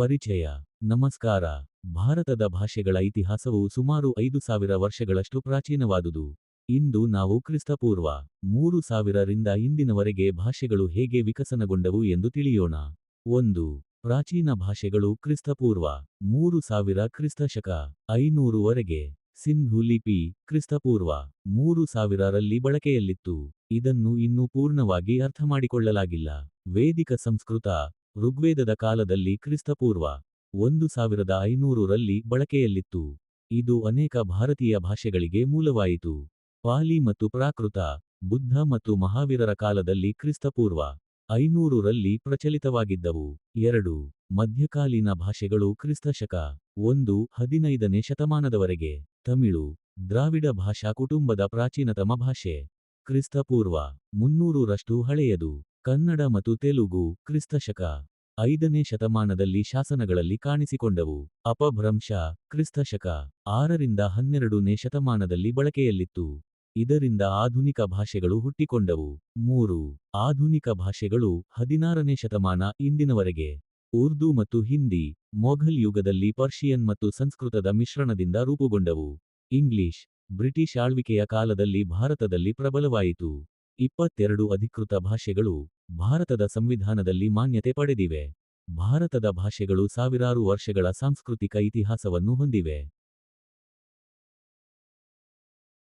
ಪರಿಚಯ. ನಮಸ್ಕಾರ. ಭಾರತದ ಭಾಷೆಗಳ ಇತಿಹಾಸವು ಸುಮಾರು 5000 ವರ್ಷಗಳಷ್ಟು ಪ್ರಾಚೀನವಾದುದು. ಇಂದು ನಾವು ಕ್ರಿಸ್ತಪೂರ್ವ 3000 ರಿಂದ ಇಂದಿನವರೆಗೆ ಭಾಷೆಗಳು ಹೇಗೆ ವಿಕಸನಗೊಂಡವು ಎಂದು ತಿಳಿಯೋಣ. 1. ಪ್ರಾಚೀನ ಭಾಷೆಗಳು ಕ್ರಿಸ್ತಪೂರ್ವ 3000 ಕ್ರಿಸ್ತಶಕ 500 ವರೆಗೆ. ಸಿಂಧೂ ಲಿಪಿ ಕ್ರಿಸ್ತಪೂರ್ವ 3000 ರಲ್ಲಿ ಬಳಕೆಯಲ್ಲಿತ್ತು. ಇದನ್ನು ಇನ್ನೂ ಪೂರ್ಣವಾಗಿ ಅರ್ಥಮಾಡಿಕೊಳ್ಳಲಾಗಿಲ್ಲ. ವೇದಿಕ ಸಂಸ್ಕೃತ ಋಗ್ವೇದದ ಕಾಲದಲ್ಲಿ ಕ್ರಿಸ್ತಪೂರ್ವ 1500 ರಲ್ಲಿ ಬಳಕೆಯಲ್ಲಿತ್ತು. ಇದು ಅನೇಕ ಭಾರತೀಯ ಭಾಷೆಗಳಿಗೆ ಮೂಲವಾಯಿತು. ಪಾಲಿ ಮತ್ತು ಪ್ರಾಕೃತ ಬುದ್ಧ ಮತ್ತು ಮಹಾವೀರರ ಕಾಲದಲ್ಲಿ ಕ್ರಿಸ್ತಪೂರ್ವ 500 ರಲ್ಲಿ ಪ್ರಚಲಿತವಾಗಿದ್ದವು. 2. ಮಧ್ಯಕಾಲೀನ ಭಾಷೆಗಳು ಕ್ರಿಸ್ತಶಕ 1-15ನೇ ಶತಮಾನದವರೆಗೆ. ತಮಿಳು ದ್ರಾವಿಡ ಭಾಷಾ ಕುಟುಂಬದ ಪ್ರಾಚೀನತಮ ಭಾಷೆ. ಕ್ರಿಸ್ತಪೂರ್ವ 300 ರಷ್ಟು ಹಳೆಯದು. ಕನ್ನಡ ಮತ್ತು ತೆಲುಗು ಕ್ರಿಸ್ತಶಕ 5ನೇ ಶತಮಾನದಲ್ಲಿ ಶಾಸನಗಳಲ್ಲಿ ಕಾಣಿಸಿಕೊಂಡವು. ಅಪಭ್ರಂಶ ಕ್ರಿಸ್ತಶಕ 6 ರಿಂದ 12ನೇ ಶತಮಾನದಲ್ಲಿ ಬಳಕೆಯಲ್ಲಿತ್ತು. ಇದರಿಂದ ಆಧುನಿಕ ಭಾಷೆಗಳು ಹುಟ್ಟಿಕೊಂಡವು. 3. ಆಧುನಿಕ ಭಾಷೆಗಳು 16ನೇ ಶತಮಾನ ಇಂದಿನವರೆಗೆ. ಉರ್ದು ಮತ್ತು ಹಿಂದಿ ಮೊಘಲ್ ಯುಗದಲ್ಲಿ ಪರ್ಷಿಯನ್ ಮತ್ತು ಸಂಸ್ಕೃತದ ಮಿಶ್ರಣದಿಂದ ರೂಪುಗೊಂಡವು. ಇಂಗ್ಲಿಷ್ ಬ್ರಿಟಿಷ್ ಆಳ್ವಿಕೆಯ ಕಾಲದಲ್ಲಿ ಭಾರತದಲ್ಲಿ ಪ್ರಬಲವಾಯಿತು. 22 ಅಧಿಕೃತ ಭಾಷೆಗಳು ಭಾರತದ ಸಂವಿಧಾನದಲ್ಲಿ ಮಾನ್ಯತೆ ಪಡೆದಿವೆ. ಭಾರತದ ಭಾಷೆಗಳು ಸಾವಿರಾರು ವರ್ಷಗಳ ಸಾಂಸ್ಕೃತಿಕ ಇತಿಹಾಸವನ್ನು ಹೊಂದಿವೆ.